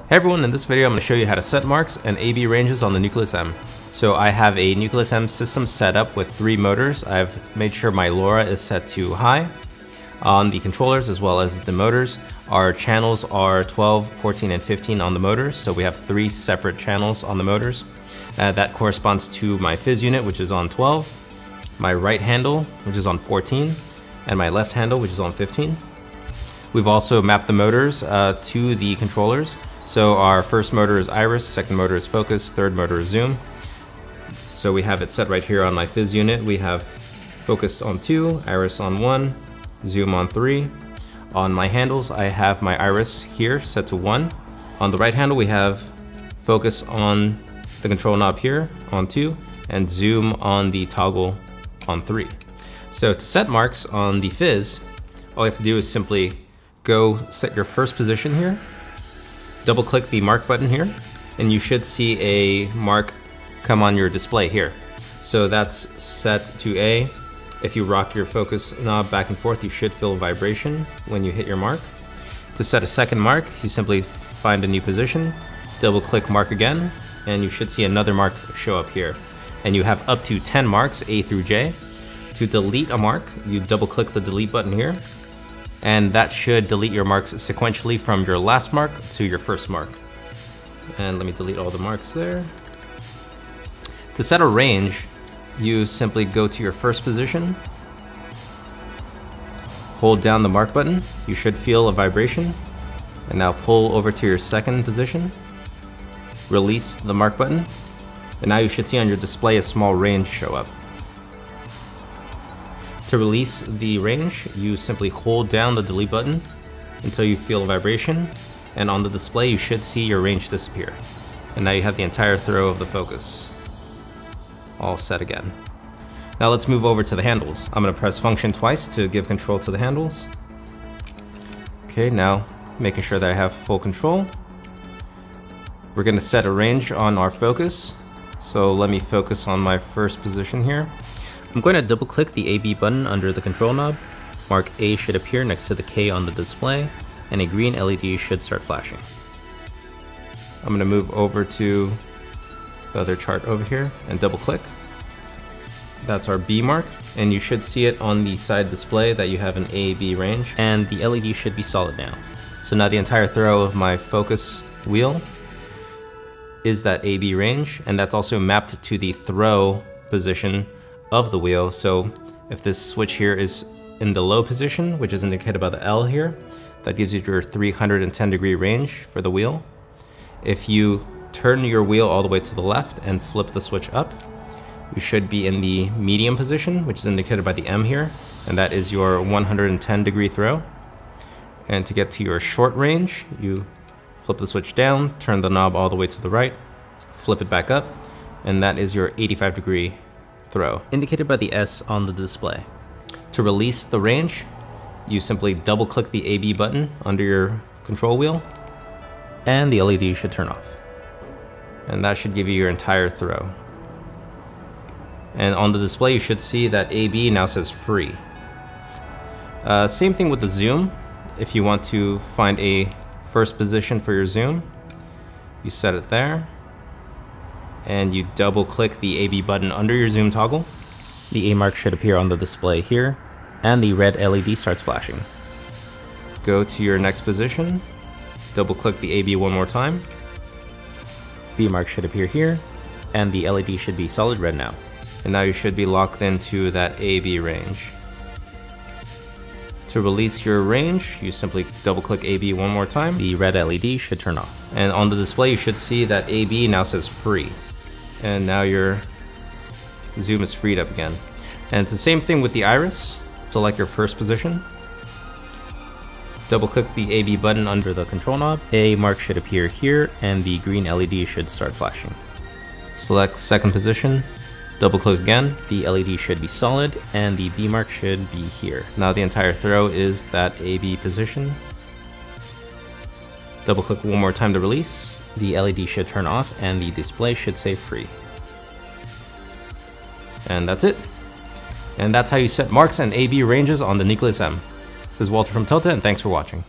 Hey everyone, in this video I'm going to show you how to set marks and AB ranges on the Nucleus-M. So I have a Nucleus-M system set up with 3 motors. I've made sure my LoRa is set to high on the controllers as well as the motors. Our channels are 12, 14, and 15 on the motors, so we have 3 separate channels on the motors. That corresponds to my fizz unit, which is on 12, my right handle, which is on 14, and my left handle, which is on 15. We've also mapped the motors to the controllers. So our first motor is iris, second motor is focus, third motor is zoom. So we have it set right here on my fizz unit. We have focus on 2, iris on 1, zoom on 3. On my handles, I have my iris here set to 1. On the right handle, we have focus on the control knob here on 2, and zoom on the toggle on 3. So to set marks on the fizz, all you have to do is simply go set your first position here. Double click the mark button here, and you should see a mark come on your display here. So that's set to A. If you rock your focus knob back and forth, you should feel a vibration when you hit your mark. To set a second mark, you simply find a new position, double click mark again, and you should see another mark show up here. And you have up to 10 marks, A through J. To delete a mark, you double click the delete button here, and that should delete your marks sequentially from your last mark to your first mark. And let me delete all the marks there. To set a range, you simply go to your first position, hold down the mark button, you should feel a vibration, and now pull over to your second position, release the mark button, and now you should see on your display a small range show up. To release the range, you simply hold down the delete button until you feel a vibration, and on the display you should see your range disappear. And now you have the entire throw of the focus all set again. Now let's move over to the handles. I'm going to press function twice to give control to the handles. Okay, now making sure that I have full control. We're going to set a range on our focus. So let me focus on my first position here. I'm going to double click the AB button under the control knob. Mark A should appear next to the K on the display, and a green LED should start flashing. I'm going to move over to the other chart over here and double click. That's our B mark, and you should see it on the side display that you have an AB range, and the LED should be solid now. So now the entire throw of my focus wheel is that AB range, and that's also mapped to the throw position of the wheel. So if this switch here is in the low position, which is indicated by the L here, that gives you your 310-degree range for the wheel. If you turn your wheel all the way to the left and flip the switch up, you should be in the medium position, which is indicated by the M here, and that is your 110-degree throw. And to get to your short range, you flip the switch down, turn the knob all the way to the right, flip it back up, and that is your 85-degree throw, indicated by the S on the display. To release the range, you simply double click the AB button under your control wheel, and the LED should turn off. And that should give you your entire throw. And on the display you should see that AB now says free. Same thing with the zoom. If you want to find a first position for your zoom, you set it there, and you double click the AB button under your zoom toggle. The A mark should appear on the display here, and the red LED starts flashing. Go to your next position, double click the AB one more time. B mark should appear here, and the LED should be solid red now. And now you should be locked into that AB range. To release your range, you simply double click AB one more time. The red LED should turn off. And on the display you should see that AB now says free. And now your zoom is freed up again. And it's the same thing with the iris. Select your first position. Double click the AB button under the control knob. A mark should appear here, and the green LED should start flashing. Select second position. Double click again, the LED should be solid, and the B mark should be here. Now the entire throw is that AB position. Double click one more time to release. The LED should turn off, and the display should say free. And that's it. And that's how you set marks and AB ranges on the Nucleus-M. This is Walter from Tilta, and thanks for watching.